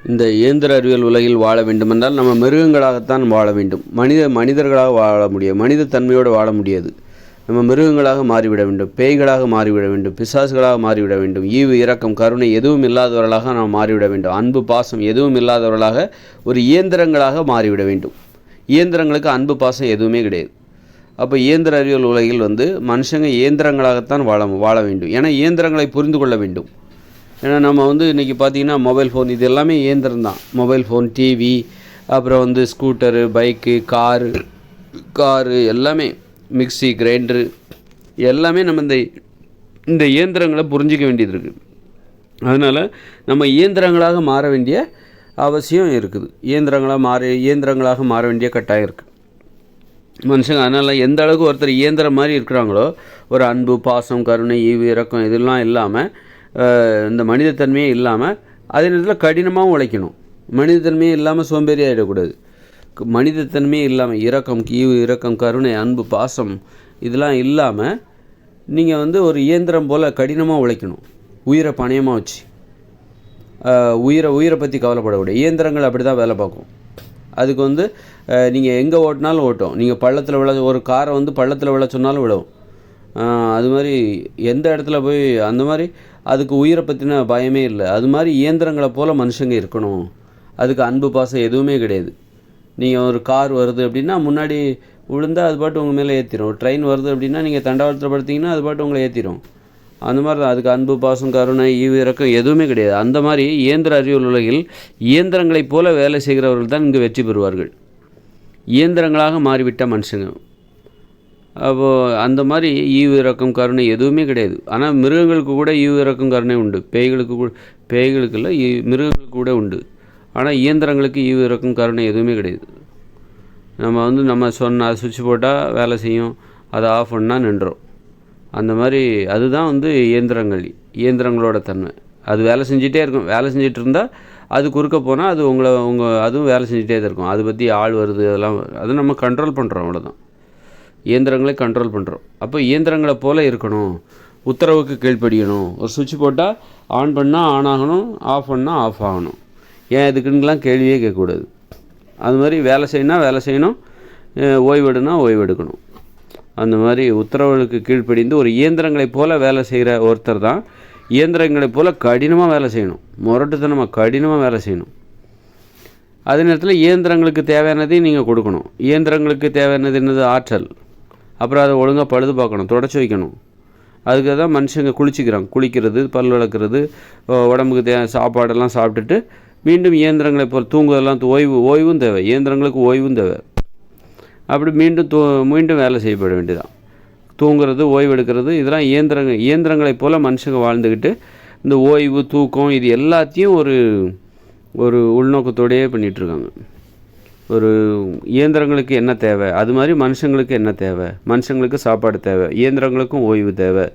இந்த இயந்திர அறிவியல் உலகில் வாழ வேண்டுமென்றால் நம்ம மிருகங்களாகத்தான் வாழ வேண்டும். மனிதர்களாக வாழ முடியாது, மனித தன்மையோடு வாழ முடியாது. நம்ம மிருகங்களாக மாறிவிட வேண்டும், பேய்களாக மாறிவிட வேண்டும், பிசாசுகளாக மாறிவிட வேண்டும். ஈவு இரக்கம் கருணை எதுவும் இல்லாதவர்களாக நாம் மாறிவிட வேண்டும். அன்பு பாசம் எதுவும் இல்லாதவர்களாக ஒரு இயந்திரங்களாக மாறிவிட வேண்டும். இயந்திரங்களுக்கு அன்பு பாசம் எதுவுமே கிடையாது. அப்போ இயந்திர அறிவியல் உலகில் மனுஷங்க இயந்திரங்களாகத்தான் வாழ வேண்டும். ஏன்னா இயந்திரங்களை புரிந்து கொள்ள வேண்டும். ஏன்னா நம்ம இன்றைக்கி பார்த்திங்கன்னா மொபைல் ஃபோன் இது எல்லாமே இயந்திரம் தான். மொபைல் ஃபோன், டிவி, அப்புறம் ஸ்கூட்டரு, பைக்கு, காரு எல்லாமே, மிக்சி, கிரைண்டரு எல்லாமே நம்ம இந்த இயந்திரங்களை புரிஞ்சிக்க வேண்டியது இருக்குது. அதனால் நம்ம இயந்திரங்களாக மாற வேண்டிய அவசியம் இருக்குது. இயந்திரங்களாக மாற வேண்டிய கட்டாயம் இருக்குது மனுஷங்க. அதனால் எந்த அளவுக்கு ஒருத்தர் இயந்திரம் மாதிரி இருக்கிறாங்களோ, ஒரு அன்பு பாசம் கருணை ஈவு இரக்கம் இதெல்லாம் இல்லாமல், இந்த மனிதத்தன்மையே இல்லாமல், அதே நேரத்தில் கடினமாகவும் உழைக்கணும். மனிதத்தன்மையே இல்லாமல் சோம்பேறி ஆகிடக்கூடாது. மனிதத்தன்மையே இல்லாமல் ஈவு இரக்கம் கருணை அன்பு பாசம் இதெல்லாம் இல்லாமல் நீங்கள் ஒரு இயந்திரம் போல் கடினமாக உழைக்கணும். உயிரை பணயமாக வச்சு உயிரை பற்றி கவலைப்படக்கூடாது. இயந்திரங்கள் அப்படி தான் வேலை பார்க்கும். அதுக்கு நீங்கள் எங்கே ஓட்டினாலும் ஓட்டும். நீங்கள் பள்ளத்தில் ஒரு காரை பள்ளத்தில் விழ சொன்னாலும் விழும். அது மாதிரி எந்த இடத்துல போய் அந்த மாதிரி அதுக்கு உயிரை பற்றின பயமே இல்லை. அது மாதிரி இயந்திரங்களை போல் மனுஷங்க இருக்கணும். அதுக்கு அன்பு பாசம் எதுவுமே கிடையாது. நீங்கள் ஒரு கார் வருது அப்படின்னா முன்னாடி விழுந்தால் அது பாட்டு உங்கள் மேலே ஏற்றிடும். ட்ரெயின் வருது அப்படின்னா நீங்கள் தண்டவாளத்தில் படுத்திங்கன்னா அது பாட்டு உங்களை ஏற்றிடும். அந்த மாதிரி தான். அதுக்கு அன்பு பாசம் கருணை ஈவு இரக்கம் எதுவுமே கிடையாது. அந்த மாதிரி இயந்திர அறிவியல் உலகில் இயந்திரங்களைப் போல வேலை செய்கிறவர்கள் தான் இங்கு வெற்றி பெறுவார்கள். இயந்திரங்களாக மாறிவிட்ட மனுஷங்க. அப்போது அந்த மாதிரி ஈவு இரக்கம் கருணை எதுவுமே கிடையாது. ஆனால் மிருகங்களுக்கு கூட ஈவு இரக்கம் கருணை உண்டு. பேய்களுக்கு இல்லை, மிருகங்களுக்கு கூட உண்டு. ஆனால் இயந்திரங்களுக்கு ஈவு இரக்கம் கருணை எதுவுமே கிடையாது. நம்ம சொன்ன சுவிட்ச் போட்டால் வேலை செய்யும், அதை ஆஃப் பண்ணால் நின்றோம். அந்த மாதிரி அதுதான் இயந்திரங்களோட தன்மை. அது வேலை செஞ்சிட்டே இருக்கும். வேலை செஞ்சிட்டு இருந்தால் அது குறுக்க போனால் அது அதுவும் வேலை செஞ்சிட்டே தான் இருக்கும். அதை பற்றி ஆள் வருது அது நம்ம கண்ட்ரோல் பண்ணுறோம், அவ்வளோதான். இயந்திரங்களை கண்ட்ரோல் பண்ணுறோம். அப்போ இயந்திரங்களை போல் இருக்கணும். உத்தரவுக்கு கீழ்ப்படியணும். ஒரு சுவிட்ச் போட்டால் ஆன் பண்ணால் ஆன் ஆகணும், ஆஃப் பண்ணால் ஆஃப் ஆகணும். ஏன் இதுக்குன்னுலாம் கேள்வியே கேட்கக்கூடாது. அது மாதிரி வேலை செய்யணும், ஓய்வெடுனா ஓய்வெடுக்கணும். அந்த மாதிரி உத்தரவுகளுக்கு கீழ்ப்படிந்து ஒரு இயந்திரங்களைப் போல் வேலை செய்கிற ஒருத்தர் தான் இயந்திரங்களைப் போல் கடினமாக வேலை செய்யணும். முரட்டுத்தனமாக கடினமாக வேலை செய்யணும். அதே நேரத்தில் இயந்திரங்களுக்கு தேவையானதையும் நீங்கள் கொடுக்கணும். இயந்திரங்களுக்கு தேவையானது என்னது? ஆற்றல். அப்புறம் அதை ஒழுங்காக பழுது பார்க்கணும், தொடச்சி வைக்கணும். அதுக்கு தான் மனுஷங்க குளிக்கிறது, பல் விளக்குறது, உடம்புக்கு சாப்பாடெல்லாம் சாப்பிட்டுட்டு மீண்டும் இயந்திரங்களை போல் தூங்குவதெல்லாம் ஓய்வும் தேவை. இயந்திரங்களுக்கு ஓய்வும் தேவை. அப்படி மீண்டும் வேலை செய்யப்பட வேண்டியதான். தூங்குறது, ஓய்வு எடுக்கிறது இதெல்லாம் இயந்திரங்களைப் போல் மனுஷங்க வாழ்ந்துக்கிட்டு இந்த ஓய்வு தூக்கம் இது எல்லாத்தையும் ஒரு உள்நோக்கத்தோடையே பண்ணிகிட்ருக்காங்க. ஒரு இயந்திரங்களுக்கு என்ன தேவை, அது மாதிரி மனுஷங்களுக்கு என்ன தேவை? மனுஷங்களுக்கு சாப்பாடு தேவை, இயந்திரங்களுக்கும் ஓய்வு தேவை.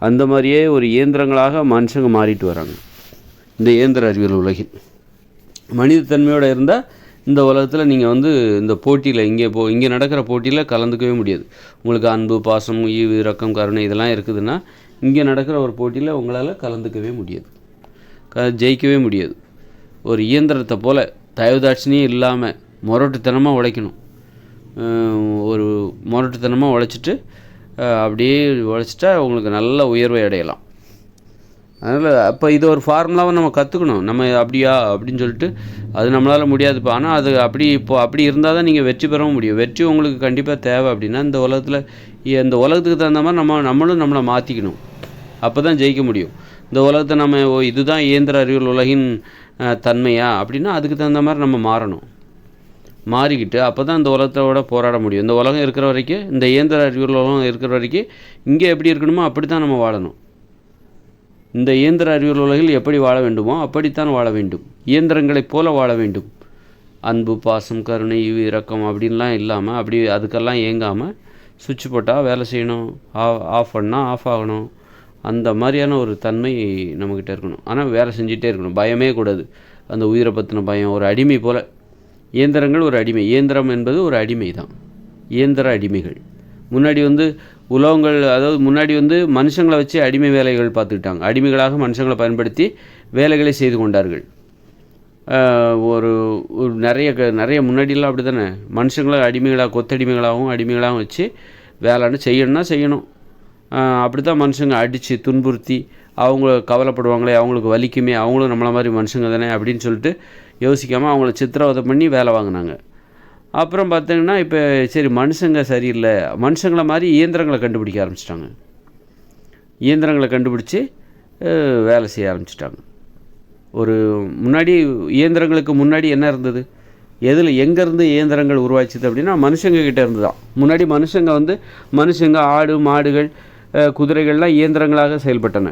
அந்த மாதிரியே ஒரு இயந்திரங்களாக மனுஷங்க மாறிட்டு வராங்க இந்த இயந்திர அறிவியல் உலகில். மனிதத்தன்மையோடு இருந்தால் இந்த உலகத்தில் நீங்கள் இந்த போட்டியில் இங்கே நடக்கிற போட்டியில் கலந்துக்கவே முடியாது. உங்களுக்கு அன்பு பாசம் ஈவு இரக்கம் கருணை இதெல்லாம் இருக்குதுன்னா இங்கே நடக்கிற ஒரு போட்டியில் உங்களால் கலந்துக்கவே முடியாது, ஜெயிக்கவே முடியாது. ஒரு இயந்திரத்தை போல் தயவுதாட்சினியும் இல்லாமல் முரட்டுத்தனமாக உழைக்கணும். ஒரு முரட்டுத்தனமாக உழைச்சிட்டு அப்படியே உழைச்சிட்டா உங்களுக்கு நல்ல உயர்வை அடையலாம். அதனால் அப்போ இது ஒரு ஃபார்முலாவை நம்ம கற்றுக்கணும். நம்ம அப்படியா அப்படின்னு சொல்லிட்டு அது நம்மளால் முடியாதுப்பா. ஆனால் அது அப்படி இருந்தால் தான் நீங்கள் வெற்றி பெறவும் முடியும். வெற்றி உங்களுக்கு கண்டிப்பாக தேவை அப்படின்னா இந்த உலகத்துக்கு தகுந்த மாதிரி நம்மளும் நம்மளை மாற்றிக்கணும். அப்போ தான் ஜெயிக்க முடியும். இந்த உலகத்தை நம்ம இதுதான் இயந்திர அறிவியல் உலகின் தன்மையா அப்படின்னா அதுக்கு தகுந்த மாதிரி நம்ம மாறிக்கிட்டு அப்போ தான் இந்த உலகத்தோட போராட முடியும். இந்த உலகம் இருக்கிற வரைக்கும், இந்த இயந்திர அறிவியல் உலகம் இருக்கிற வரைக்கும் இங்கே எப்படி இருக்கணுமோ அப்படி தான் நம்ம வாழணும். இந்த இயந்திர அறிவியல் உலகில் எப்படி வாழ வேண்டுமோ அப்படித்தான் வாழ வேண்டும். இயந்திரங்களைப் போல வாழ வேண்டும். அன்பு பாசம் கருணை ஈவு இரக்கம் அப்படின்லாம் இல்லாமல் அதுக்கெல்லாம் ஏங்காமல் சுவிட்ச் போட்டால் வேலை செய்யணும், ஆஃப் பண்ணால் ஆஃப் ஆகணும். அந்த மாதிரியான ஒரு தன்மை நம்மக்கிட்ட இருக்கணும். ஆனால் வேலை செஞ்சிட்டே இருக்கணும், பயமே கூடாது. அந்த உயிரை பற்றின பயம். ஒரு அடிமை போல் இயந்திரங்கள் ஒரு அடிமை. இயந்திரம் என்பது ஒரு அடிமை தான். இயந்திர அடிமைகள் முன்னாடி உலகங்கள், அதாவது முன்னாடி மனுஷங்களை வச்சு அடிமை வேலைகள் பார்த்துக்கிட்டாங்க. அடிமைகளாக மனுஷங்களை பயன்படுத்தி வேலைகளை செய்து கொண்டார்கள். ஒரு ஒரு நிறைய முன்னாடிலாம் அப்படி தானே மனுஷங்கள கொத்தடிமைகளாகவும் அடிமைகளாகவும் வச்சு வேலைன்னு செய்யணும்னா செய்யணும். அப்படி தான் மனுஷங்க அடித்து துன்புறுத்தி அவங்க கவலைப்படுவாங்களே, அவங்களுக்கு வலிக்குமே, அவங்களும் நம்மளை மாதிரி மனுஷங்க தானே அப்படின்னு சொல்லிட்டு யோசிக்காமல் அவங்கள சித்திரவதை பண்ணி வேலை வாங்கினாங்க. அப்புறம் பார்த்திங்கன்னா இப்போ சரி மனுஷங்க சரியில்லை, மனுஷங்களை மாதிரி இயந்திரங்களை கண்டுபிடிக்க ஆரம்பிச்சிட்டாங்க. இயந்திரங்களை கண்டுபிடிச்சி வேலை செய்ய ஆரம்பிச்சிட்டாங்க. இயந்திரங்களுக்கு முன்னாடி என்ன இருந்தது, எங்கேருந்து இயந்திரங்கள் உருவாச்சுது அப்படின்னா மனுஷங்கக்கிட்ட இருந்து தான். முன்னாடி மனுஷங்க ஆடு மாடுகள் குதிரைகள்லாம் இயந்திரங்களாக செயல்பட்டன.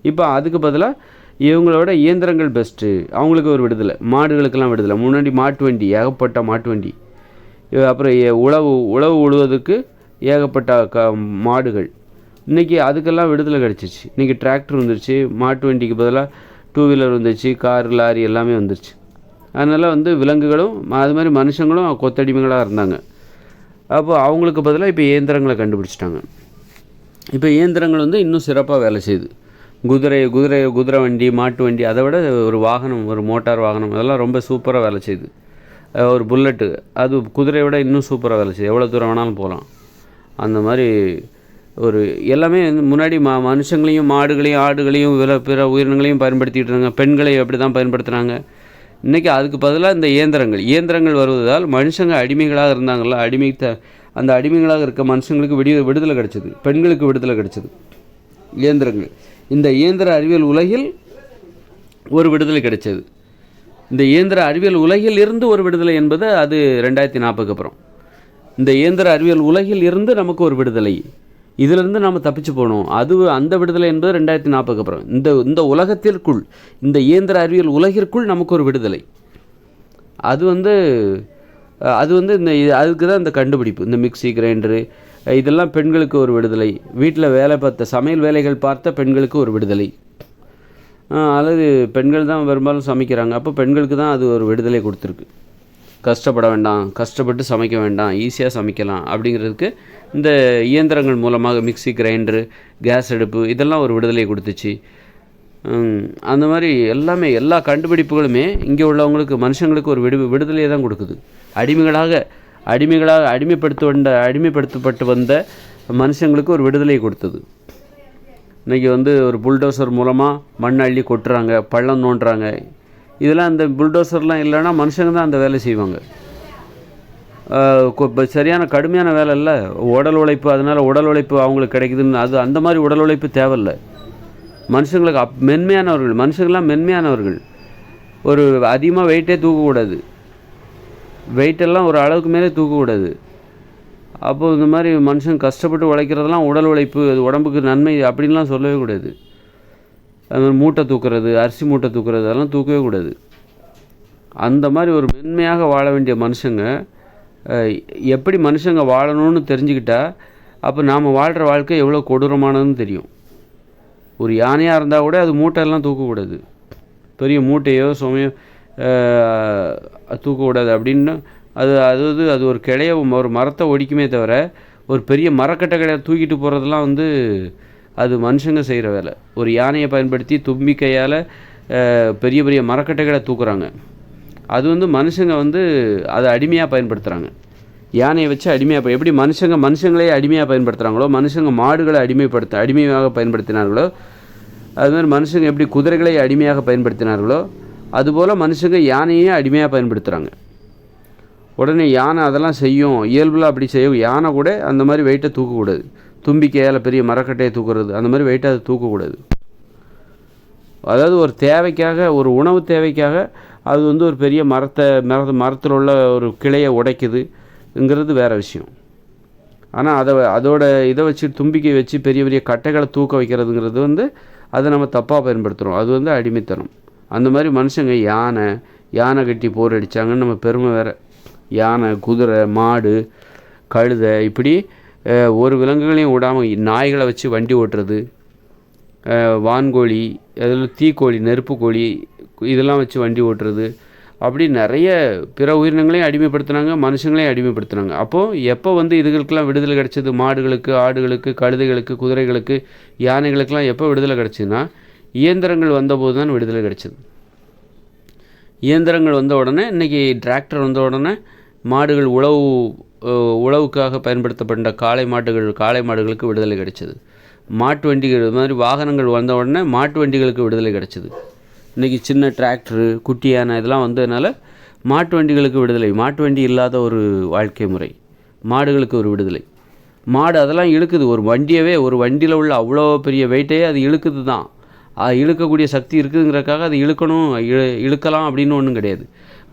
இப்போ அதுக்கு பதிலாக இவங்களோட இயந்திரங்கள் பெஸ்ட்டு, அவங்களுக்கு ஒரு விடுதலை, மாடுகளுக்கெல்லாம் விடுதலை. முன்னாடி மாட்டு வண்டி, ஏகப்பட்ட மாட்டு வண்டி, அப்புறம் உழவு உழுவதற்கு ஏகப்பட்ட மாடுகள். இன்றைக்கி அதுக்கெல்லாம் விடுதலை கிடச்சிச்சு. இன்றைக்கி டிராக்டர் வந்துருச்சு, மாட்டு வண்டிக்கு பதிலாக 2 வீலர் வந்துருச்சு, கார் லாரி எல்லாமே வந்துருச்சு. அதனால் விலங்குகளும் அது மாதிரி மனுஷங்களும் கொத்தடிமைகளாக இருந்தாங்க. அப்போ அவங்களுக்கு பதிலாக இப்போ இயந்திரங்களை கண்டுபிடிச்சிட்டாங்க. இப்போ இயந்திரங்கள் இன்னும் சிறப்பாக வேலை செய்யுது. குதிரை வண்டி, மாட்டு வண்டி, அதை விட ஒரு வாகனம், ஒரு மோட்டார் வாகனம், அதெல்லாம் ரொம்ப சூப்பராக வேலை செய்யுது. ஒரு புல்லட்டு, அது குதிரையை விட இன்னும் சூப்பராக வேலை செய்யுது, எவ்வளோ தூரம் வேணாலும் போகலாம். அந்த மாதிரி எல்லாமே மனுஷங்களையும் மாடுகளையும் ஆடுகளையும் பிற உயிரினங்களையும் பயன்படுத்திகிட்டு இருந்தாங்க. பெண்களை அப்படி தான் பயன்படுத்துகிறாங்க. இன்றைக்கி அதுக்கு பதிலாக இந்த இயந்திரங்கள் வருவதால் மனுஷங்க அடிமைகளாக இருந்தாங்கள்ல, அந்த அடிமைகளாக இருக்க மனுஷங்களுக்கு விடுதலை கிடச்சிது, பெண்களுக்கு விடுதலை கிடச்சிது. இந்த இயந்திர அறிவியல் உலகில் ஒரு விடுதலை கிடைச்சது. இந்த இயந்திர அறிவியல் உலகில் இருந்து ஒரு விடுதலை என்பது அது 2040 அப்புறம். இந்த இயந்திர அறிவியல் உலகில் இருந்து நமக்கு ஒரு விடுதலை, இதிலிருந்து நாம் தப்பிச்சு போகணும். அந்த விடுதலை என்பது 2040 அப்புறம். இந்த உலகத்திற்குள், இந்த இயந்திர அறிவியல் உலகிற்குள் நமக்கு ஒரு விடுதலை. அதுக்கு தான் இந்த கண்டுபிடிப்பு. இந்த மிக்சி, கிரைண்டரு, இதெல்லாம் பெண்களுக்கு ஒரு விடுதலை. வீட்டில் சமையல் வேலைகள் பார்த்த பெண்களுக்கு ஒரு விடுதலை. அல்லது பெண்கள் தான் பெரும்பாலும் சமைக்கிறாங்க, அப்போ பெண்களுக்கு தான் அது ஒரு விடுதலை கொடுத்துருக்கு. கஷ்டப்பட வேண்டாம், கஷ்டப்பட்டு சமைக்க வேண்டாம், ஈஸியாக சமைக்கலாம் அப்படிங்கிறதுக்கு இந்த இயந்திரங்கள் மூலமாக மிக்சி, கிரைண்டரு, கேஸ் அடுப்பு இதெல்லாம் ஒரு விடுதலையை கொடுத்துச்சு. அந்த மாதிரி எல்லா கண்டுபிடிப்புகளுமே இங்கே உள்ளவங்களுக்கு, மனுஷங்களுக்கு ஒரு விடுதலையை தான் கொடுக்குது. அடிமைப்படுத்தப்பட்டு வந்த மனுஷங்களுக்கு ஒரு விடுதலையை கொடுத்தது. இன்றைக்கி ஒரு புல்டோசர் மூலமாக மண் அள்ளி கொட்டுறாங்க, பள்ளம் நோண்டுறாங்க. இதெல்லாம் அந்த புல்டோசர்லாம் இல்லைன்னா மனுஷங்க தான் அந்த வேலை செய்வாங்க. சரியான கடுமையான வேலை இல்லை, உடல் உழைப்பு. அதனால் உடல் உழைப்பு அவங்களுக்கு கிடைக்குதுன்னு அந்த மாதிரி உடல் உழைப்பு தேவையில்லை. மனுஷங்களுக்கு மனுஷங்களாம் மென்மையானவர்கள். ஒரு அதிகமாக வெயிட்டே தூக்கக்கூடாது, வெயிட்டெல்லாம் ஒரு அளவுக்கு மேலே தூக்கக்கூடாது. அப்போது இந்த மாதிரி மனுஷன் கஷ்டப்பட்டு உழைக்கிறதெல்லாம் உடல் உழைப்பு, அது உடம்புக்கு நன்மை அப்படின்லாம் சொல்லவே கூடாது. அது மாதிரி மூட்டை தூக்குறது, அரிசி மூட்டை தூக்குறது, அதெல்லாம் தூக்கவே கூடாது. அந்த மாதிரி ஒரு மென்மையாக வாழ வேண்டிய மனுஷங்க எப்படி மனுஷங்க வாழணும்னு தெரிஞ்சுக்கிட்டா அப்போ நாம் வாழ்கிற வாழ்க்கை எவ்வளோ கொடூரமானதுன்னு தெரியும். ஒரு யானையாக இருந்தால் கூட அது மூட்டையெல்லாம் தூக்கக்கூடாது, பெரிய மூட்டையோ சுமையோ தூக்கக்கூடாது அப்படின்னு. அது ஒரு கிளைய, ஒரு மரத்தை ஒடிக்குமே தவிர ஒரு பெரிய மரக்கட்டை கிளையை தூக்கிட்டு போகிறதுலாம் அது மனுஷங்க செய்கிற வேலை. ஒரு யானையை பயன்படுத்தி தும்பிக்கையால் பெரிய பெரிய மரக்கட்டைகளை தூக்குறாங்க. அது மனுஷங்க அதை அடிமையாக பயன்படுத்துகிறாங்க. யானையை வச்சு எப்படி மனுஷங்களே அடிமையாக பயன்படுத்துகிறாங்களோ, மனுஷங்க மாடுகளை அடிமையாக பயன்படுத்தினார்களோ, அதுமாதிரி மனுஷங்க எப்படி குதிரைகளை அடிமையாக பயன்படுத்தினார்களோ, அதுபோல் மனுஷங்க யானையே அடிமையாக பயன்படுத்துகிறாங்க. உடனே யானை அதெல்லாம் செய்யும், இயல்பில் அப்படி செய்யும். யானை கூட அந்த மாதிரி வெயிட்டை தூக்கக்கூடாது. தும்பிக்கையால் பெரிய மரக்கட்டையை தூக்குறது, அந்த மாதிரி வெயிட்டை அது தூக்கக்கூடாது. அதாவது ஒரு தேவைக்காக, ஒரு உணவு தேவைக்காக அது ஒரு பெரிய மரத்தில் உள்ள ஒரு கிளையை உடைக்குதுங்கிறது வேறு விஷயம். ஆனால் இதை வச்சு தும்பிக்கை வச்சு பெரிய பெரிய கட்டைகளை தூக்க வைக்கிறதுங்கிறது அதை நம்ம தப்பாக பயன்படுத்துகிறோம். அது அடிமைத்தனம். அந்த மாதிரி மனுஷங்க யானை கட்டி போர் அடித்தாங்கன்னு நம்ம பெருமை வேறு. யானை, குதிரை, மாடு, கழுதை, இப்படி ஒரு விலங்குகளையும் விடாமல் நாய்களை வச்சு வண்டி ஓட்டுறது, வான்கோழி, அதில் தீக்கோழி, நெருப்பு கோழி, இதெல்லாம் வச்சு வண்டி ஓட்டுறது, அப்படி நிறைய பிற உயிரினங்களையும் அடிமைப்படுத்தினாங்க, மனுஷங்களையும் அடிமைப்படுத்தினாங்க. அப்போது எப்போ இதுகளுக்கெல்லாம் விடுதலை கிடச்சிது, மாடுகளுக்கு, ஆடுகளுக்கு, கழுதைகளுக்கு, குதிரைகளுக்கு, யானைகளுக்கெல்லாம் எப்போ விடுதலை கிடச்சிதுன்னா இயந்திரங்கள் வந்தபோது தான் விடுதலை கிடச்சிது. இயந்திரங்கள் வந்த உடனே இன்றைக்கி டிராக்டர் வந்த உடனே மாடுகள் உழவுக்காக பயன்படுத்தப்பட்ட காளை மாடுகளுக்கு விடுதலை கிடைச்சிது. மாட்டு வண்டிகள் இது மாதிரி வாகனங்கள் வந்த உடனே மாட்டு வண்டிகளுக்கு விடுதலை கிடைச்சிது. இன்றைக்கி சின்ன டிராக்டரு குட்டி யானை இதெல்லாம் வந்ததுனால மாட்டு வண்டிகளுக்கு விடுதலை. மாட்டு வண்டி இல்லாத ஒரு வாழ்க்கை முறை, மாடுகளுக்கு ஒரு விடுதலை. மாடு அதெல்லாம் இழுக்குது. ஒரு வண்டியில் உள்ள அவ்வளோ பெரிய வெயிட்டையே அது இழுக்குது தான். இழுக்கக்கூடிய சக்தி இருக்குதுங்கிறக்காக அது இழுக்கலாம் அப்படின்னு ஒன்றும் கிடையாது.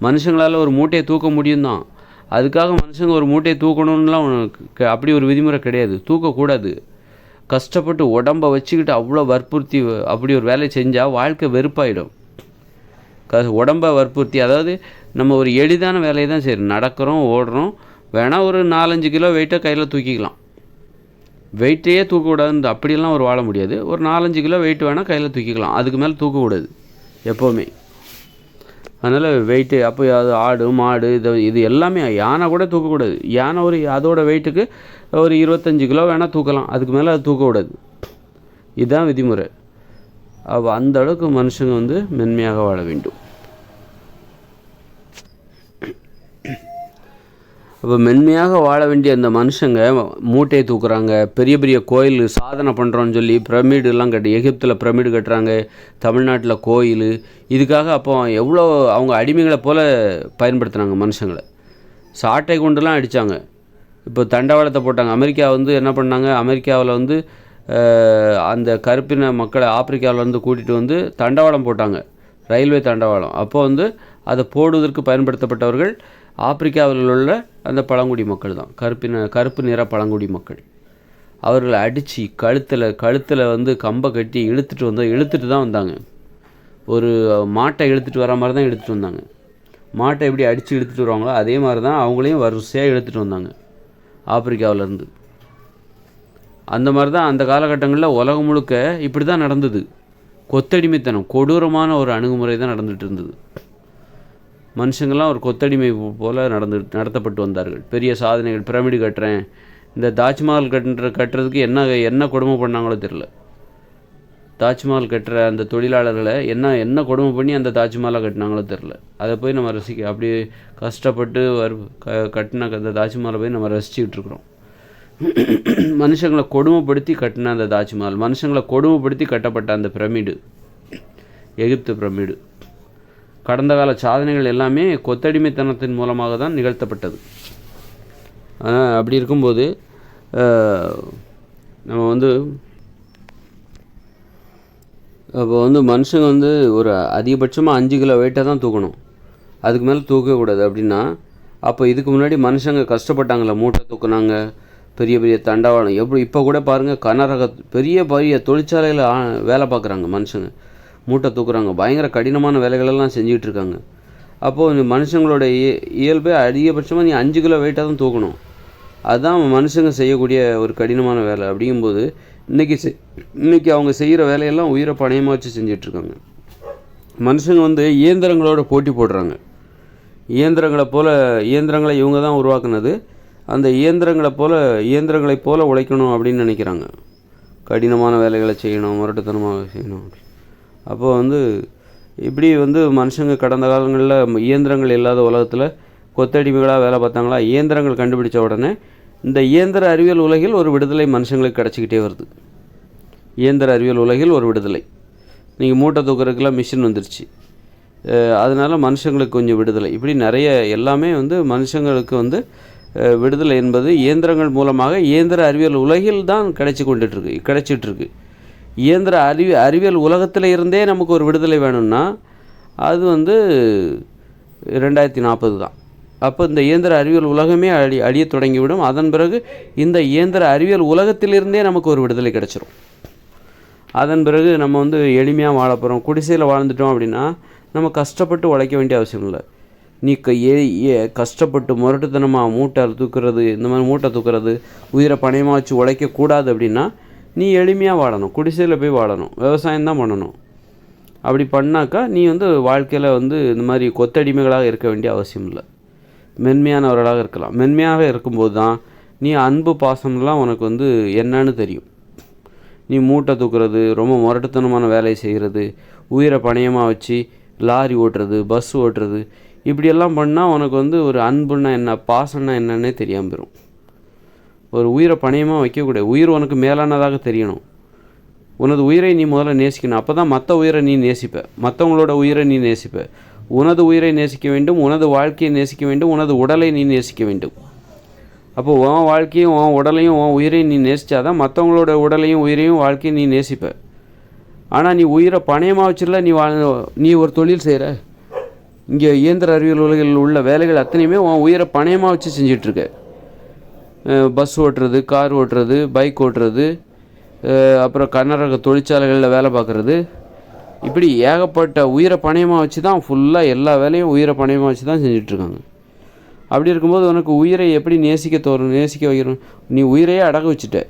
மனுஷங்களால் ஒரு மூட்டையை தூக்க முடியும் தான். அதுக்காக மனுஷங்க ஒரு மூட்டையை தூக்கணும்லாம் அப்படி ஒரு விதிமுறை கிடையாது. தூக்கக்கூடாது. கஷ்டப்பட்டு உடம்பை வச்சுக்கிட்டு அவ்வளோ வற்புறுத்தி அப்படி ஒரு வேலையை செஞ்சால் வாழ்க்கை வெறுப்பாயிடும். உடம்பை வற்புறுத்தி, அதாவது நம்ம ஒரு எளிதான வேலையை தான் செய்யணும். நடக்கிறோம், ஓடுறோம், வேணால் ஒரு 4-5 கிலோ வெயிட்டை கையில் தூக்கிக்கலாம். வெயிட்டையே தூக்கக்கூடாதுன்னு அப்படியெல்லாம் வாழ முடியாது. ஒரு 4-5 கிலோ வெயிட் வேணால் கையில் தூக்கிக்கலாம். அதுக்கு மேலே தூக்கக்கூடாது எப்போவுமே. அதனால் வெயிட்டு அப்போ அது ஆடு மாடு இது எல்லாமே, யானை கூட தூக்கக்கூடாது. யானை அதோட வெயிட்டுக்கு ஒரு 25 கிலோ வேணால் தூக்கலாம். அதுக்கு மேலே அது தூக்கக்கூடாது. இதுதான் விதிமுறை. அப்போ அந்த அளவுக்கு மனுஷங்க மென்மையாக வாழ வேண்டும். அப்போ மென்மையாக வாழ வேண்டிய அந்த மனுஷங்க மூட்டையை தூக்குறாங்க, பெரிய பெரிய கோயில் சாதனை பண்ணுறோன்னு சொல்லி பிரமிடெல்லாம் எகிப்தில் பிரமிடு கட்டுறாங்க, தமிழ்நாட்டில் கோயில். இதுக்காக அப்போ எவ்வளோ அவங்க அடிமைகளை போல் பயன்படுத்துனாங்க மனுஷங்களை. சாட்டை கொண்டுலாம் அடித்தாங்க. இப்போ தண்டவாளத்தை போட்டாங்க. அமெரிக்கா என்ன பண்ணாங்க, அமெரிக்காவில் அந்த கருப்பின மக்களை ஆப்பிரிக்காவிலேருந்து கூட்டிகிட்டு தண்டவாளம் போட்டாங்க, ரயில்வே தண்டவாளம். அப்போ அதை போடுவதற்கு பயன்படுத்தப்பட்டவர்கள் ஆப்பிரிக்காவில் உள்ள அந்த பழங்குடி மக்கள் தான், கருப்பு நிற பழங்குடி மக்கள். அவர்களை அடித்து கழுத்தில் கம்பை கட்டி இழுத்துட்டு தான் வந்தாங்க. ஒரு மாட்டை இழுத்துட்டு வர மாதிரி தான் இழுத்துட்டு வந்தாங்க. மாட்டை எப்படி அடித்து இழுத்துட்டு வருவாங்களோ அதே மாதிரி தான் அவங்களையும் வரிசையாக இழுத்துட்டு வந்தாங்க ஆப்பிரிக்காவிலேருந்து. அந்த மாதிரி தான் அந்த காலகட்டங்களில் உலகம் முழுக்க இப்படி தான் நடந்தது. கொத்தடிமைத்தனம், கொடூரமான ஒரு அணுகுமுறை தான் நடந்துகிட்டு இருந்தது. மனுஷங்கள்லாம் ஒரு கொத்தடிமை போல் நடத்தப்பட்டு வந்தார்கள். பெரிய சாதனைகள், பிரமிடு கட்டுறேன், இந்த தாஜ்மஹால் கட்டுறதுக்கு என்ன கொடுமை பண்ணாங்களோ தெரியல. தாஜ்மஹால் கட்டுற அந்த தொழிலாளர்களை என்ன கொடுமை பண்ணி அந்த தாஜ்மஹாலை கட்டினாங்களோ தெரில. அதை போய் நம்ம அப்படி கஷ்டப்பட்டு கட்டின அந்த தாஜ்மஹாலை போய் நம்ம ரசிச்சுக்கிட்டு இருக்கிறோம். மனுஷங்களை கொடுமைப்படுத்தி கட்டின அந்த தாஜ்மஹால், மனுஷங்களை கொடுமைப்படுத்தி கட்டப்பட்ட அந்த பிரமிடு, எகிப்து பிரமிடு, கடந்த கால சாதனைகள் எல்லாமே கொத்தடிமைத்தனத்தின் மூலமாக தான் நிகழ்த்தப்பட்டது. அப்படி இருக்கும்போது நம்ம அப்போ மனுஷங்க ஒரு அதிகபட்சமாக 5 கிலோ வெயிட்டை தான் தூக்கணும். அதுக்கு மேலே தூக்கக்கூடாது. அப்படின்னா அப்போ இதுக்கு முன்னாடி மனுஷங்க கஷ்டப்பட்டாங்களே, மூட்டை தூக்குனாங்க, பெரிய பெரிய தண்டவாளம். இப்போ கூட பாருங்கள், கனரக பெரிய பெரிய தொழிற்சாலையில் வேலை பார்க்குறாங்க மனுஷங்க, மூட்டை தூக்குறாங்க, பயங்கர கடினமான வேலைகளெல்லாம் செஞ்சுக்கிட்டு இருக்காங்க. அப்போது மனுஷங்களோட இயல்பே அதிகபட்சமாக நீ 5 கிலோ வெயிட்டாக தான் தூக்கணும். அதுதான் மனுஷங்க செய்யக்கூடிய ஒரு கடினமான வேலை. அப்படிங்கும்போது இன்றைக்கி அவங்க செய்கிற வேலையெல்லாம் உயிரை பணயமாக வச்சு செஞ்சிட்ருக்காங்க. மனுஷங்க இயந்திரங்களோட போட்டி போடுறாங்க. இயந்திரங்களை இவங்க தான் உருவாக்குனது. அந்த இயந்திரங்களைப் போல் உழைக்கணும் அப்படின்னு நினைக்கிறாங்க. கடினமான வேலைகளை செய்யணும், முரட்டுத்தனமாக செய்யணும். அப்போது இப்படி மனுஷங்க கடந்த காலங்களில் இயந்திரங்கள் இல்லாத உலகத்தில் கொத்தடிமைகளாக வேலை பார்த்தாங்களா. இயந்திரங்கள் கண்டுபிடிச்ச உடனே இந்த இயந்திர அறிவியல் உலகில் ஒரு விடுதலை மனுஷங்களுக்கு கிடச்சிக்கிட்டே வருது. இயந்திர அறிவியல் உலகில் ஒரு விடுதலை. நீங்கள் மூட்டை தூக்குறதுக்கெல்லாம் மிஷின் வந்துருச்சு, அதனால் மனுஷங்களுக்கு கொஞ்சம் விடுதலை. இப்படி நிறைய எல்லாமே மனுஷங்களுக்கு விடுதலை என்பது இயந்திரங்கள் மூலமாக இயந்திர அறிவியல் உலகில் தான் கிடைச்சிட்ருக்கு. இயந்திர அறிவியல் உலகத்தில் இருந்தே நமக்கு ஒரு விடுதலை வேணும்னா அது 2040 தான். அப்போ இந்த இயந்திர அறிவியல் உலகமே அழிய தொடங்கிவிடும். அதன் பிறகு இந்த இயந்திர அறிவியல் உலகத்திலிருந்தே நமக்கு ஒரு விடுதலை கிடச்சிரும். அதன் பிறகு நம்ம எளிமையாக வாழ போகிறோம். குடிசையில் வாழ்ந்துட்டோம் அப்படின்னா நம்ம கஷ்டப்பட்டு உழைக்க வேண்டிய அவசியம் இல்லை. நீ கஷ்டப்பட்டு முரட்டுத்தனமாக மூட்டை தூக்குறது, இந்த மாதிரி மூட்டை தூக்குறது, உயிரை பணயமாக வச்சு உழைக்கக்கூடாது. அப்படின்னா நீ எளிமையாக வாழணும், குடிசையில் போய் வாழணும், விவசாயம் தான் பண்ணணும். அப்படி பண்ணாக்கா நீ வாழ்க்கையில் இந்த மாதிரி கொத்தடிமைகளாக இருக்க வேண்டிய அவசியம் இல்லை, மென்மையானவர்களாக இருக்கலாம். மென்மையாக இருக்கும்போது தான் நீ அன்பு பாசம்லாம் உனக்கு என்னன்னு தெரியும். நீ மூட்டை தூக்குறது, ரொம்ப முரட்டுத்தனமான வேலையை செய்கிறது, உயிரை பணயமாக வச்சு லாரி ஓட்டுறது, பஸ் ஓட்டுறது, இப்படியெல்லாம் பண்ணால் உனக்கு வந்து ஒரு அன்புன்னா என்ன, பாசம்னா என்னன்னே தெரியாமல் போயிடும். ஒரு உயிரை பணயமாக வைக்கக்கூடாது. உயிர் உனக்கு மேலானதாக தெரியணும். உனது உயிரை நீ முதல்ல நேசிக்கணும். அப்போ தான் மற்ற உயிரை நீ நேசிப்ப, மற்றவங்களோட உயிரை நீ நேசிப்ப. உனது உயிரை நேசிக்க வேண்டும், உனது வாழ்க்கையை நேசிக்க வேண்டும், உனது உடலை நீ நேசிக்க வேண்டும். அப்போ உன் வாழ்க்கையும் உன் உடலையும் உன் உயிரையும் நீ நேசித்தாதான் மற்றவங்களோட உடலையும் உயிரையும் வாழ்க்கையும் நீ நேசிப்ப. ஆனால் நீ உயிரை பணயமாக வச்சிடல. நீ ஒரு தொழில் செய்கிற, இங்கே இயந்திர அறிவியல் உலகில் உள்ள வேலைகள் அத்தனையுமே உன் உயிரை பணயமாக வச்சு செஞ்சிட்ருக்க. பஸ் ஓட்டுறது, கார் ஓட்டுறது, பைக் ஓட்டுறது, அப்புறம் கர்நாடக தொழிற்சாலைகளில் வேலை பார்க்குறது, இப்படி ஏகப்பட்ட உயிரை பணயமாக வச்சு தான் ஃபுல்லாக எல்லா வேலையும் உயிரை பணயமாக வச்சு தான் செஞ்சிட்ருக்காங்க. அப்படி இருக்கும்போது உனக்கு உயிரை எப்படி நேசிக்க வைக்கணும்? நீ உயிரையே அடகு வச்சுட்ட.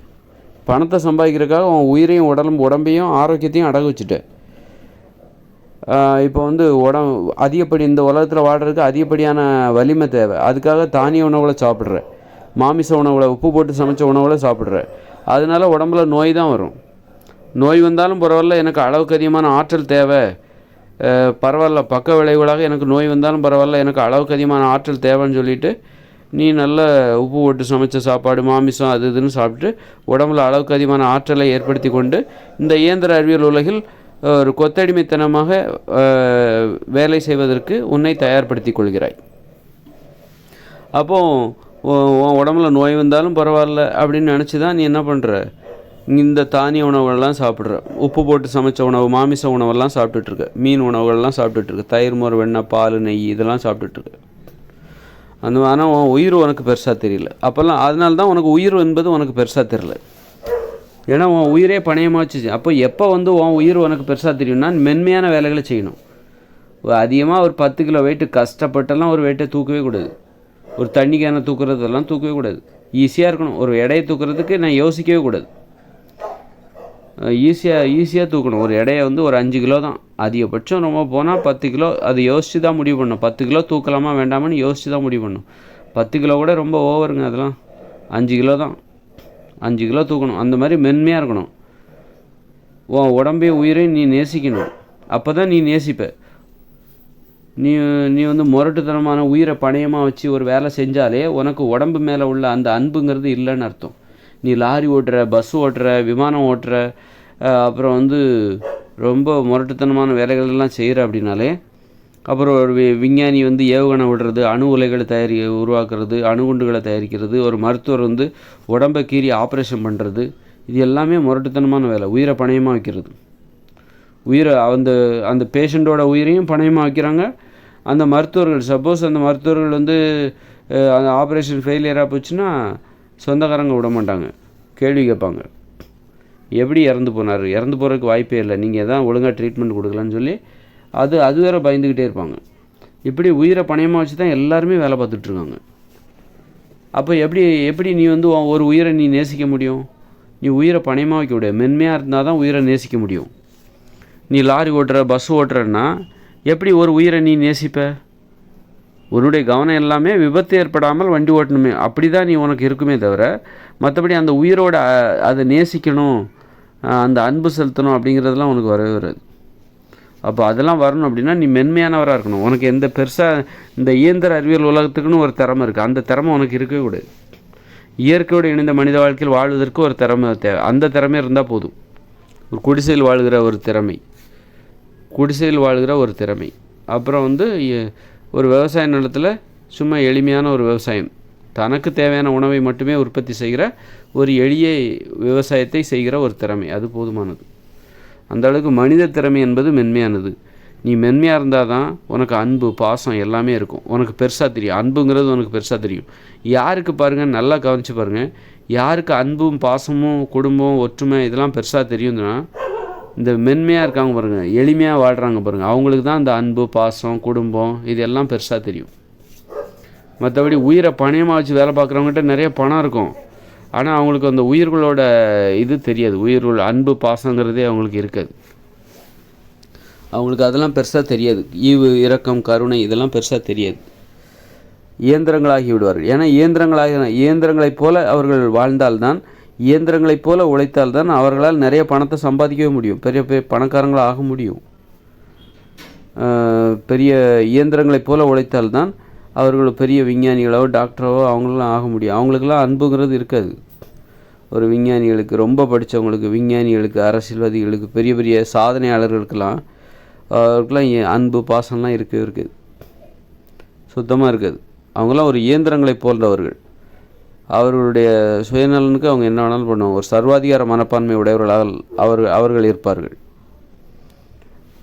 பணத்தை சம்பாதிக்கிறதுக்காக உன் உயிரையும் உடம்பையும் ஆரோக்கியத்தையும் அடகு வச்சுட்ட. இப்போ வந்து அதிகப்படி இந்த உலகத்தில் வாழ்கிறதுக்கு அதிகப்படியான வலிமை தேவை. அதுக்காக தானிய உணவுகளை சாப்பிட்ற, மாமிச உணவுகளை, உப்பு போட்டு சமைச்ச உணவுகளை சாப்பிட்ற. அதனால உடம்புல நோய் தான் வரும். நோய் வந்தாலும் பரவாயில்ல, எனக்கு அளவுக்கு அதிகமான ஆற்றல் தேவை, பரவாயில்ல, பக்க விளைவுகளாக எனக்கு நோய் வந்தாலும் பரவாயில்ல, எனக்கு அளவுக்கு அதிகமான ஆற்றல் தேவைன்னு சொல்லிவிட்டு நீ நல்ல உப்பு போட்டு சமைச்ச சாப்பாடு, மாமிசம், அது இதுன்னு சாப்பிட்டு உடம்புல அளவுக்கு அதிகமான ஆற்றலை ஏற்படுத்தி கொண்டு இந்த இயந்திர அறிவியல் உலகில் ஒரு கொத்தடிமைத்தனமாக வேலை செய்வதற்கு உன்னை தயார்படுத்தி கொள்கிறாய். அப்போது உன் உடம்புல நோய் வந்தாலும் பரவாயில்ல அப்படின்னு நினச்சி தான் நீ என்ன பண்ணுற, இந்த தானிய உணவுகள்லாம் சாப்பிட்ற, உப்பு போட்டு சமைச்ச உணவு, மாமிச உணவெல்லாம் சாப்பிட்டுட்ருக்க, மீன் உணவுகள்லாம் சாப்பிட்டுட்ருக்க, தயிர், மோர், வெண்ணெய், பால், நெய் இதெல்லாம் சாப்பிட்டுட்ருக்க. ஆனால் உன் உயிர் உனக்கு பெருசாக தெரியல. அப்போல்லாம் அதனால தான் உனக்கு உயிர் என்பது உனக்கு பெருசாக தெரியல. ஏன்னா உன் உயிரே பணயமாச்சு. அப்போ எப்போ வந்து உன் உயிர் உனக்கு பெருசாக தெரியும்னா மென்மையான வேலைகளை செய்யணும். அதிகமாக ஒரு 10 கிலோ வெயிட்டு கஷ்டப்பட்டெல்லாம் ஒரு வெயிட்டை தூக்கவே கூடாது. ஒரு தண்ணி கேனை தூக்குறதெல்லாம் தூக்கவே கூடாது. ஈஸியாக இருக்கணும். ஒரு எடையை தூக்குறதுக்கு நான் யோசிக்கவே கூடாது. ஈஸியாக தூக்கணும். ஒரு எடையை வந்து ஒரு 5 கிலோ தான் அதிகபட்சம், ரொம்ப போனால் 10 கிலோ. அது யோசித்து தான் முடிவு பண்ணணும். 10 கிலோ தூக்கலாமா வேண்டாமான்னு யோசித்து தான் முடிவு பண்ணணும். 10 கிலோ கூட ரொம்ப ஓவருங்க. அதெல்லாம் 5 கிலோ தான். 5 கிலோ தூக்கணும். அந்த மாதிரி மென்மையாக இருக்கணும். உன் உடம்பையும் உயிரையும் நீ நேசிக்கணும். அப்போ தான் நீ நேசிப்ப. நீ வந்து முரட்டுத்தனமான உயிரை பணயமாக வச்சு ஒரு வேலை செஞ்சாலே உனக்கு உடம்பு மேலே உள்ள அந்த அன்புங்கிறது இல்லைன்னு அர்த்தம். நீ லாரி ஓட்டுற, பஸ் ஓட்டுற, விமானம் ஓட்டுற, அப்புறம் வந்து ரொம்ப முரட்டுத்தனமான வேலைகளெல்லாம் செய்கிற அப்படின்னாலே, அப்புறம் ஒரு விஞ்ஞானி வந்து ஏவுகணை விடுறது, அணு உலைகளை உருவாக்குறது, அணுகுண்டுகளை தயாரிக்கிறது, ஒரு மருத்துவர் வந்து உடம்பை கீறி ஆப்ரேஷன் பண்ணுறது, இது எல்லாமே முரட்டுத்தனமான வேலை. உயிரை பணயமாக வைக்கிறது. உயிரை அந்த பேஷண்ட்டோட உயிரையும் பணயமாக வைக்கிறாங்க. அந்த மருத்துவர்கள், சப்போஸ் அந்த மருத்துவர்கள் வந்து அந்த ஆப்ரேஷன் ஃபெயிலியராக போச்சுன்னா சொந்தக்காரங்க விட மாட்டாங்க, கேள்வி கேட்பாங்க. எப்படி இறந்து போனார், இறந்து போகிறதுக்கு வாய்ப்பே இல்லை, நீங்கள் தான் ஒழுங்காக ட்ரீட்மெண்ட் கொடுக்கலான்னு சொல்லி அது வேறு பயந்துக்கிட்டே இருப்பாங்க. இப்படி உயிரை பணயமாக வச்சு தான் எல்லாருமே வேலை பார்த்துட்ருக்காங்க. அப்போ எப்படி நீ வந்து ஒரு உயிரை நீ நேசிக்க முடியும்? நீ உயிரை பணயமாக வைக்க முடியாது. மென்மையாக இருந்தால் தான் உயிரை நேசிக்க முடியும். நீ லாரி ஓட்டுற, பஸ் ஓட்டுறன்னா எப்படி ஒரு உயிரை நீ நேசிப்ப? உன்னுடைய கவனம் எல்லாமே விபத்து ஏற்படாமல் வண்டி ஓட்டணுமே, அப்படி தான் நீ உனக்கு இருக்குமே தவிர, மற்றபடி அந்த உயிரோட அதை நேசிக்கணும், அந்த அன்பு செலுத்தணும் அப்படிங்கிறதுலாம் உனக்கு வரவே வராது. அப்போ அதெல்லாம் வரணும் அப்படின்னா நீ மென்மையானவராக இருக்கணும். உனக்கு எந்த பெருசாக இந்த இயந்திர அறிவியல் உலகத்துக்குன்னு ஒரு திறமை இருக்குது. அந்த திறமை உனக்கு இருக்கவே கூடாது. இயற்கையோடு இணைந்த மனித வாழ்க்கையில் வாழ்வதற்கு ஒரு திறமை தேவை. அந்த திறமை இருந்தால் போதும். ஒரு குடிசையில் வாழ்கிற ஒரு திறமை, அப்புறம் வந்து ஒரு விவசாய நிலத்தில் சும்மா எளிமையான ஒரு விவசாயம், தனக்கு தேவையான உணவை மட்டுமே உற்பத்தி செய்கிற ஒரு எளிய விவசாயத்தை செய்கிற ஒரு திறமை, அது போதுமானது. அந்த அளவுக்கு மனித திறமை என்பது மென்மையானது. நீ மென்மையாக இருந்தால் தான் உனக்கு அன்பு, பாசம் எல்லாமே இருக்கும். உனக்கு பெருசாக தெரியும். அன்புங்கிறது உனக்கு பெருசாக தெரியும். யாருக்கு பாருங்கள், நல்லா கவனித்து பாருங்கள், யாருக்கு அன்பும் பாசமும் குடும்பம் ஒற்றுமை இதெல்லாம் பெருசாக தெரியும்னா இந்த மென்மையாக இருக்காங்க பாருங்கள், எளிமையாக வாழ்கிறாங்க பாருங்கள், அவங்களுக்கு தான் இந்த அன்பு, பாசம், குடும்பம் இதெல்லாம் பெருசாக தெரியும். மற்றபடி உயிரை பணயமாக வச்சு வேலை பார்க்குறவங்ககிட்ட நிறைய பணம் இருக்கும், ஆனால் அவங்களுக்கு அந்த உயிர்களோட இது தெரியாது. உயிர்கள் அன்பு, பாசங்கிறதே அவங்களுக்கு இருக்காது. அவங்களுக்கு அதெல்லாம் பெருசாக தெரியாது. ஈவு, இரக்கம், கருணை இதெல்லாம் பெருசாக தெரியாது. இயந்திரங்களாகி விடுவார்கள். ஏன்னா இயந்திரங்களைப் போல அவர்கள் வாழ்ந்தால்தான், இயந்திரங்களைப் போல உழைத்தால்தான் அவர்களால் நிறைய பணத்தை சம்பாதிக்கவே முடியும், பெரிய பெரிய பணக்காரங்களாக ஆக முடியும். பெரிய இயந்திரங்களைப் போல உழைத்தால்தான் அவர்கள் பெரிய விஞ்ஞானிகளோ டாக்டரோ அவங்களாம் ஆக முடியும். அவங்களுக்கெல்லாம் அன்புங்கிறது இருக்காது. ஒரு விஞ்ஞானிகளுக்கு, ரொம்ப படித்தவங்களுக்கு, விஞ்ஞானிகளுக்கு, அரசியல்வாதிகளுக்கு, பெரிய பெரிய சாதனையாளர்களுக்கெல்லாம் அவருக்கெல்லாம் அன்பு பாசம்லாம் இருக்குது, சுத்தமாக இருக்காது. அவங்களாம் ஒரு இயந்திரங்களைப் போன்றவர்கள். அவர்களுடைய சுயநலனுக்கு அவங்க என்ன வேணாலும் பண்ணுவாங்க. ஒரு சர்வாதிகார மனப்பான்மை உடையவர்களால் அவர்கள் இருப்பார்கள்.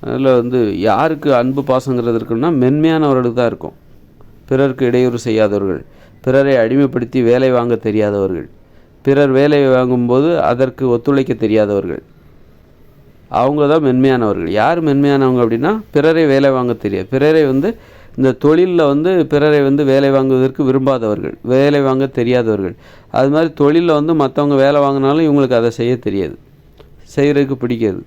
அதில் யாருக்கு அன்பு பாசங்கிறது இருக்குன்னா மென்மையானவர்களுக்கு தான் இருக்கும். பிறருக்கு இடையூறு செய்யாதவர்கள், பிறரை அடிமைப்படுத்தி வேலை வாங்க தெரியாதவர்கள், பிறர் வேலை வாங்கும்போது அதற்கு ஒத்துழைக்க தெரியாதவர்கள், அவங்க தான் மென்மையானவர்கள். யார் மென்மையானவங்க அப்படின்னா பிறரை வேலை வாங்க தெரியாது, பிறரை இந்த தொழிலில் பிறரை வேலை வாங்குவதற்கு விரும்பாதவர்கள், வேலை வாங்க தெரியாதவர்கள். அது மாதிரி தொழிலில் மற்றவங்க வேலை வாங்கினாலும் இவங்களுக்கு அதை செய்ய தெரியாது, செய்கிறதுக்கு பிடிக்காது.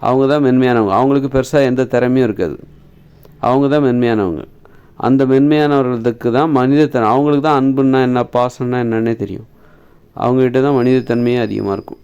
அவங்க தான் மென்மையானவங்க. அவங்களுக்கு பெருசாக எந்த திறமையும் இருக்காது. அவங்க தான் மென்மையானவங்க. அந்த மென்மையானவர்களுக்கு தான் மனிதத்தன்மை, அவங்களுக்கு தான் அன்புன்னா என்ன, பாசம்னா என்னன்னே தெரியும். அவங்ககிட்ட தான் மனிதத்தன்மையே அதிகமாக இருக்கும்.